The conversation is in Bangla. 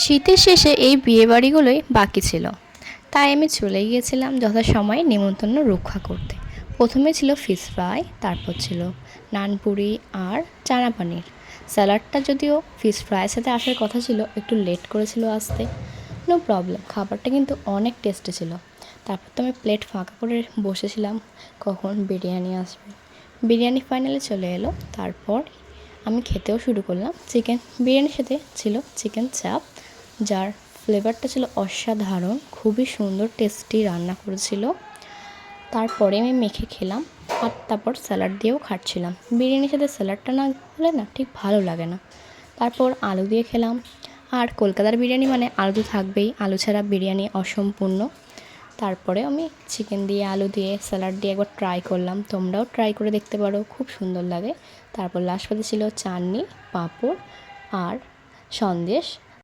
শীতের শেষে এই বিয়েবাড়িগুলোই বাকি ছিল, তাই আমি চলে গিয়েছিলাম যথাসময়ে নিমন্ত্রণ রক্ষা করতে। প্রথমে ছিল ফিশ ফ্রাই, তারপর ছিল নানপুরি আর চানা পানির। স্যালাডটা যদিও ফিশ ফ্রাইয়ের সাথে আসার কথা ছিল, একটু লেট করেছিল আসতে। নো প্রবলেম, খাবারটা কিন্তু অনেক টেস্টি ছিল। তারপর তো আমি প্লেট ফাঁকা করে বসেছিলাম কখন বিরিয়ানি আসবে। বিরিয়ানি ফাইনালি চলে এলো। তারপর আমি খেতেও শুরু করলাম। চিকেন বিরিয়ানির সাথে ছিল চিকেন চাপ, যার ফ্লেভারটা ছিল অসাধারণ, খুবই সুন্দর টেস্টি রান্না করেছিল। তারপরে আমি মেখে খেলাম আর তারপর স্যালাড দিয়েও খাচ্ছিলাম। বিরিয়ানির সাথে স্যালাডটা না হলে না ঠিক ভালো লাগে না। তারপর আলু দিয়ে খেলাম। আর কলকাতার বিরিয়ানি মানে আলু তো থাকবেই, আলু ছাড়া বিরিয়ানি অসম্পূর্ণ। তারপরে আমি চিকেন দিয়ে আলু দিয়ে স্যালাড দিয়ে একবার ট্রাই করলাম, তোমরাও ট্রাই করে দেখতে পারো, খুব সুন্দর লাগে। তারপর লাস্ট পাতে ছিল চাটনি, পাঁপড় আর সন্দেশ।